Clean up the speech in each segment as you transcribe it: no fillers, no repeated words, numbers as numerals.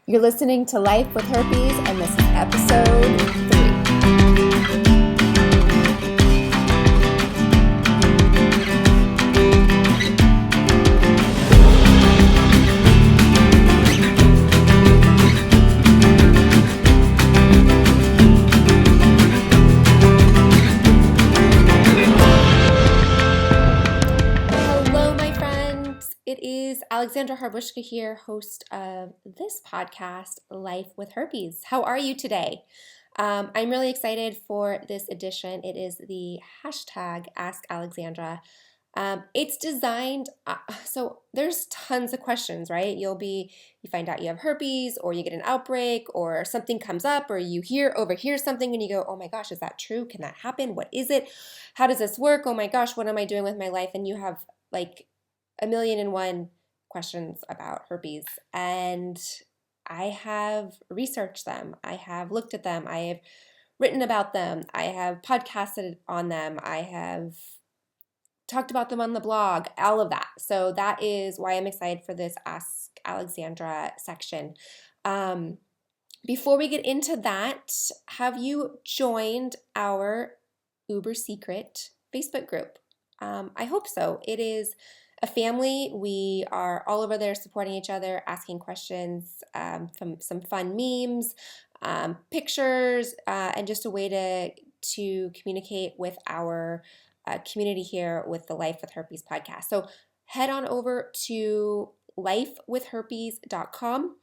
You're listening to Life with Herpes, and this is episode 3. Hello, my friends. It is Alexandra Harbushka here, host of this podcast, Life with Herpes. How are you today? I'm really excited for this edition. It is the hashtag Ask Alexandra. It's designed, so there's tons of questions, right? You find out you have herpes, or you get an outbreak, or something comes up, or you overhear something and you go, oh my gosh, is that true? Can that happen? What is it? How does this work? Oh my gosh, what am I doing with my life? And you have like a million and one questions about herpes. And I have researched them. I have looked at them. I have written about them. I have podcasted on them. I have talked about them on the blog, all of that. So that is why I'm excited for this Ask Alexandra section. Before we get into that, have you joined our Uber Secret Facebook group? I hope so. It is a family. We are all over there supporting each other, asking questions, some fun memes, pictures, and just a way to communicate with our community here with the Life with Herpes podcast. So head on over to lifewithherpes.com.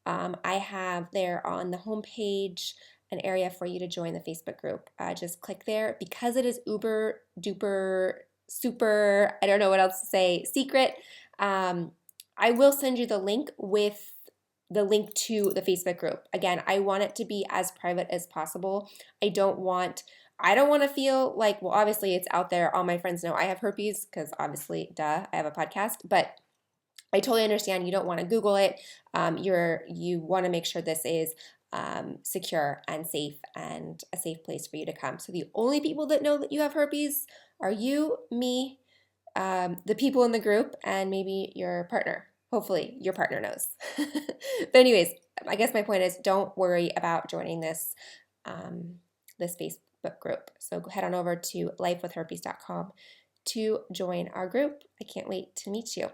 I have there on the homepage an area for you to join the Facebook group. Just click there. Because it is uber duper super, I don't know what else to say, secret, I will send you the link with the link to the Facebook group. Again, I want it to be as private as possible. I don't want to feel like, well, obviously it's out there. All my friends know I have herpes because obviously, duh, I have a podcast. But I totally understand you don't want to Google it. You want to make sure this is secure and safe and a safe place for you to come. So the only people that know that you have herpes are you, me, the people in the group, and maybe your partner. Hopefully your partner knows. But anyways, I guess my point is don't worry about joining this Facebook group. So head on over to lifewithherpes.com to join our group. I can't wait to meet you.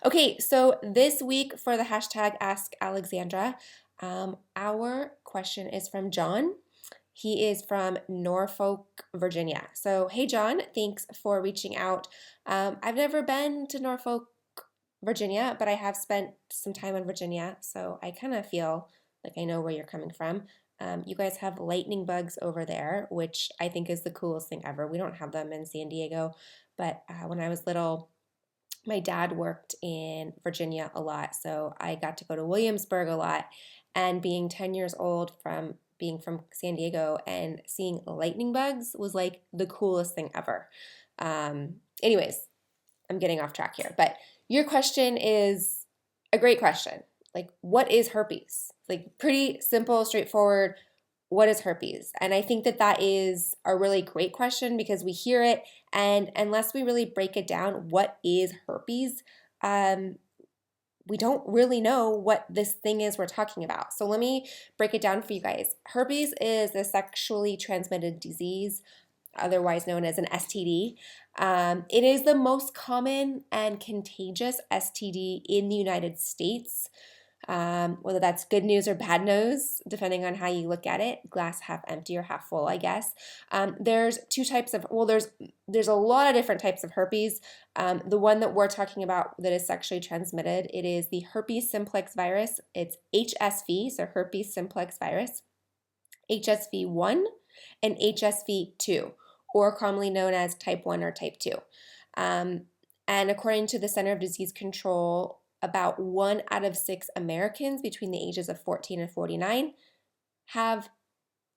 Okay, so this week for the hashtag Ask Alexandra, our question is from John. He is from Norfolk, Virginia. So, hey, John, thanks for reaching out. I've never been to Norfolk, Virginia, but I have spent some time in Virginia, so I kind of feel like I know where you're coming from. You guys have lightning bugs over there, which I think is the coolest thing ever. We don't have them in San Diego, but when I was little, my dad worked in Virginia a lot, so I got to go to Williamsburg a lot, and being 10 years old being from San Diego and seeing lightning bugs was like the coolest thing ever. Anyways, I'm getting off track here, but your question is a great question. Like, what is herpes? Like, pretty simple, straightforward. What is herpes? And I think that is a really great question because we hear it, and unless we really break it down, what is herpes? We don't really know what this thing is we're talking about. So let me break it down for you guys. Herpes is a sexually transmitted disease, otherwise known as an STD. It is the most common and contagious STD in the United States. Whether that's good news or bad news, depending on how you look at it, glass half empty or half full, I guess. There's two types of, there's a lot of different types of herpes. The one that we're talking about that is sexually transmitted, it is the herpes simplex virus. It's HSV, so herpes simplex virus, HSV1 and HSV2, or commonly known as type 1 or type 2. And according to the Center of Disease Control, about 1 out of 6 Americans between the ages of 14 and 49 have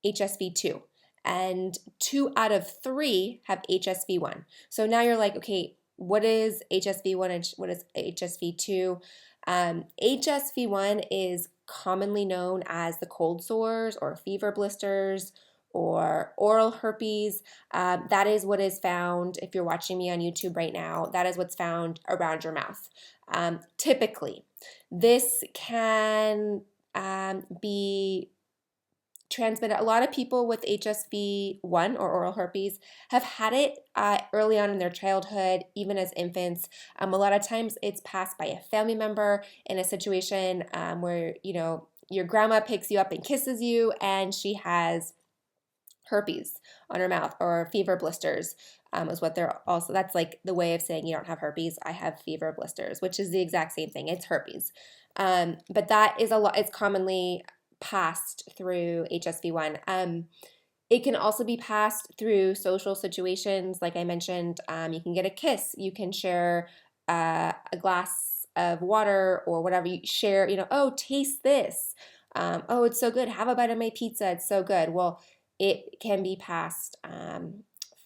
HSV2, and 2 out of 3 have HSV1. So now you're like, okay, what is HSV1 and what is HSV2? HSV1 is commonly known as the cold sores or fever blisters or oral herpes. That is what is found, if you're watching me on YouTube right now, that is what's found around your mouth. Typically, this can be transmitted. A lot of people with HSV1 or oral herpes have had it early on in their childhood, even as infants. A lot of times it's passed by a family member in a situation where, your grandma picks you up and kisses you and she has herpes on her mouth, or fever blisters is what they're also, that's like the way of saying you don't have herpes. I have fever blisters, which is the exact same thing. It's herpes. But that is it's commonly passed through HSV1. It can also be passed through social situations. Like I mentioned, you can get a kiss, you can share a glass of water or whatever you share, oh, taste this. Oh, it's so good. Have a bite of my pizza. It's so good. Well, it can be passed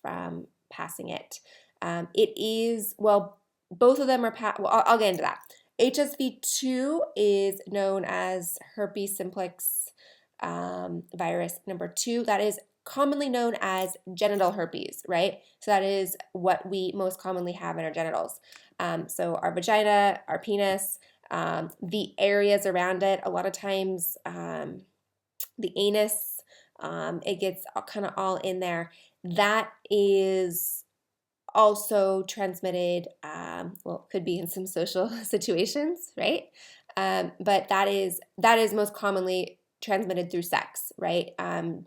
from passing it. It is, well, both of them are, well, I'll get into that. HSV2 is known as herpes simplex virus number 2. That is commonly known as genital herpes, right? So that is what we most commonly have in our genitals. So our vagina, our penis, the areas around it, a lot of times the anus, it gets kind of all in there. That is also transmitted, well, could be in some social situations, right? But that is most commonly transmitted through sex, right?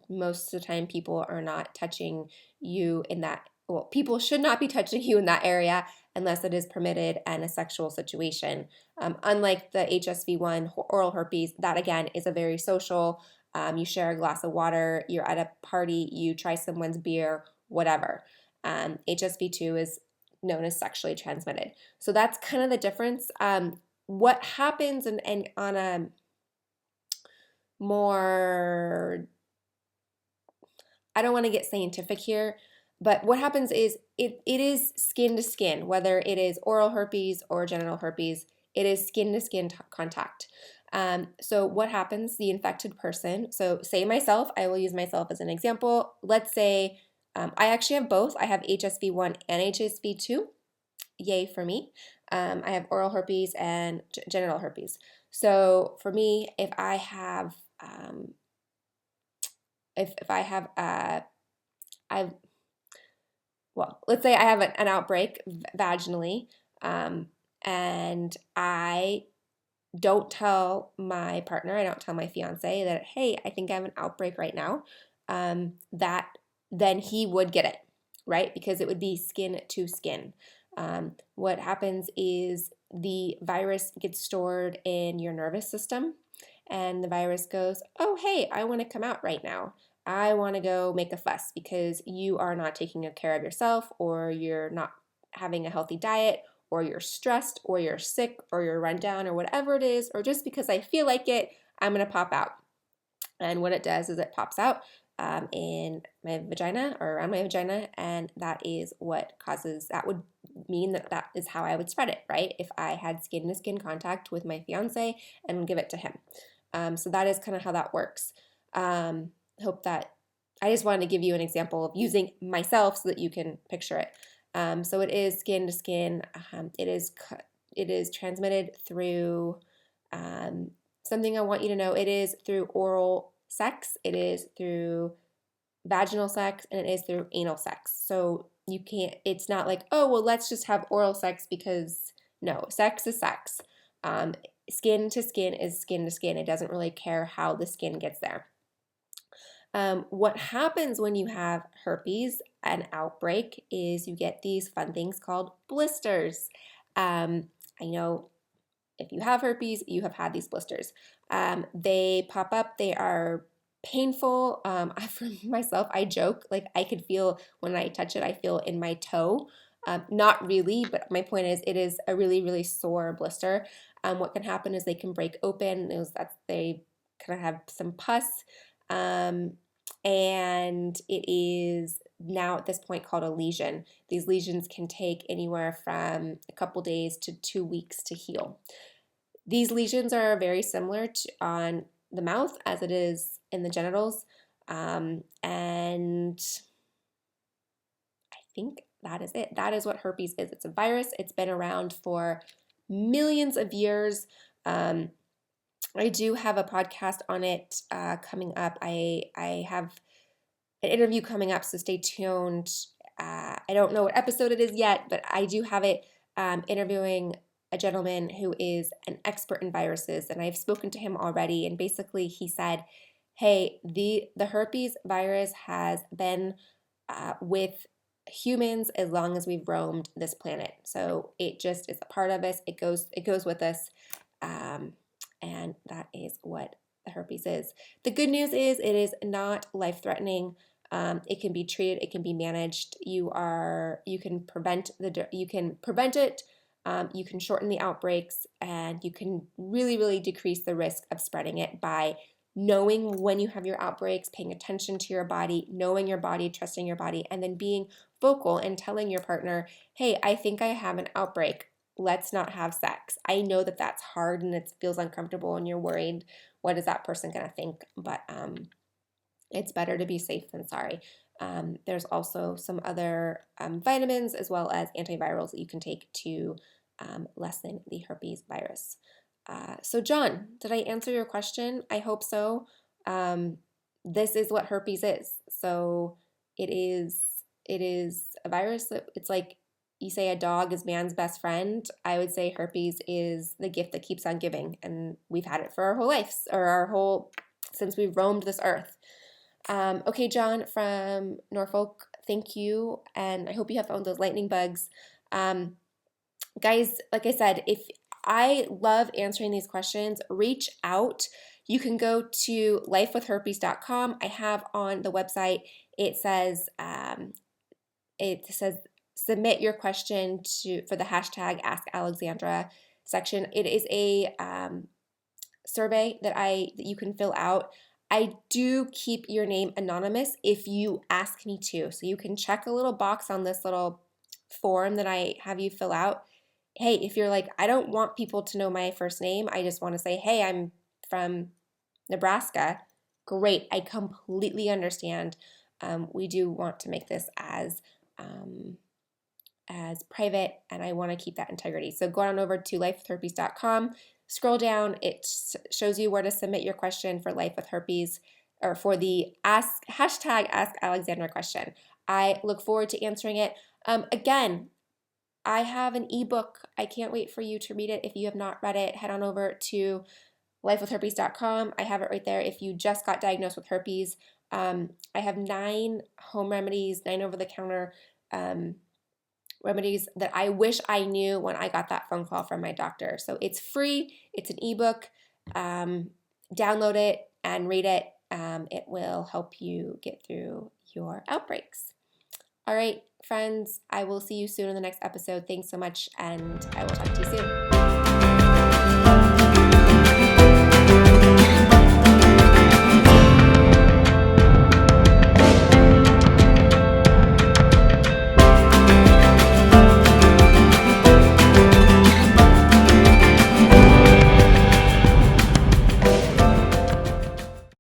Most of the time people are not touching you in that, well, people should not be touching you in that area unless it is permitted and a sexual situation. Unlike the HSV1 oral herpes, that again is a very social, you share a glass of water, you're at a party, you try someone's beer, whatever. HSV2 is known as sexually transmitted. So that's kind of the difference. What happens, and on a more, I don't want to get scientific here, but what happens is it is skin to skin, whether it is oral herpes or genital herpes, it is skin to skin contact. So what happens, the infected person, so say myself, I will use myself as an example. Let's say I actually have both. I have HSV1 and HSV2. Yay for me. I have oral herpes and genital herpes. So for me, if I have, well, let's say I have an outbreak vaginally, and I don't tell my partner, I don't tell my fiance that, hey, I think I have an outbreak right now, that then he would get it, right? Because it would be skin to skin. What happens is the virus gets stored in your nervous system, and the virus goes, oh, hey, I want to come out right now. I want to go make a fuss because you are not taking care of yourself, or you're not having a healthy diet, or you're stressed, or you're sick, or you're run down, or whatever it is, or just because I feel like it, I'm going to pop out. And what it does is it pops out in my vagina or around my vagina, and that is what causes, that would mean that is how I would spread it, right? If I had skin to skin contact with my fiance and give it to him. So that is kind of how that works. Hope that, I just wanted to give you an example of using myself so that you can picture it. So it is skin to skin. It is transmitted through something I want you to know. It is through oral sex, it is through vaginal sex, and it is through anal sex. So you can't, it's not like, oh, well, let's just have oral sex, because no, sex is sex. Skin to skin is skin to skin. It doesn't really care how the skin gets there. What happens when you have herpes, an outbreak, is you get these fun things called blisters. I know if you have herpes, you have had these blisters. They pop up, they are painful. For myself, I joke, like I could feel when I touch it, I feel in my toe. Not really, but my point is it is a really, really sore blister. What can happen is they can break open. They kind of have some pus. And it is now at this point called a lesion. These lesions can take anywhere from a couple days to 2 weeks to heal. These lesions are very similar on the mouth as it is in the genitals, and I think that is it. That is what herpes is. It's a virus. It's been around for millions of years. I do have a podcast on it coming up. I have an interview coming up, so stay tuned. I don't know what episode it is yet, but I do have it interviewing a gentleman who is an expert in viruses, and I've spoken to him already. And basically, he said, "Hey, the herpes virus has been with humans as long as we've roamed this planet, so it just is a part of us. It goes with us, and that is what the herpes is. The good news is it is not life threatening." It can be treated. It can be managed. You can prevent it. You can shorten the outbreaks, and you can really, really decrease the risk of spreading it by knowing when you have your outbreaks, paying attention to your body, knowing your body, trusting your body, and then being vocal and telling your partner, "Hey, I think I have an outbreak. Let's not have sex." I know that that's hard and it feels uncomfortable, and you're worried, what is that person going to think? But it's better to be safe than sorry. There's also some other vitamins as well as antivirals that you can take to lessen the herpes virus. So John, did I answer your question? I hope so. This is what herpes is. So it is a virus that it's like you say a dog is man's best friend. I would say herpes is the gift that keeps on giving, and we've had it for our whole lives, or since we've roamed this earth. Okay, John from Norfolk, thank you, and I hope you have found those lightning bugs. Guys, like I said, if I love answering these questions, reach out. You can go to lifewithherpes.com. I have on the website, it says submit your question for the hashtag Ask Alexandra section. It is a survey that you can fill out. I do keep your name anonymous if you ask me to. So you can check a little box on this little form that I have you fill out. Hey, if you're like, I don't want people to know my first name, I just want to say, hey, I'm from Nebraska. Great, I completely understand. We do want to make this as private, and I want to keep that integrity. So go on over to lifewithherpes.com. Scroll down, it shows you where to submit your question for Life with Herpes, or for the hashtag Ask Alexandra question. I look forward to answering it. Again, I have an ebook. I can't wait for you to read it. If you have not read it, head on over to lifewithherpes.com. I have it right there. If you just got diagnosed with herpes, I have 9 home remedies, 9 over-the-counter remedies that I wish I knew when I got that phone call from my doctor. So it's free. It's an ebook. Download it and read it. It will help you get through your outbreaks. All right, friends, I will see you soon in the next episode. Thanks so much, and I will talk to you soon.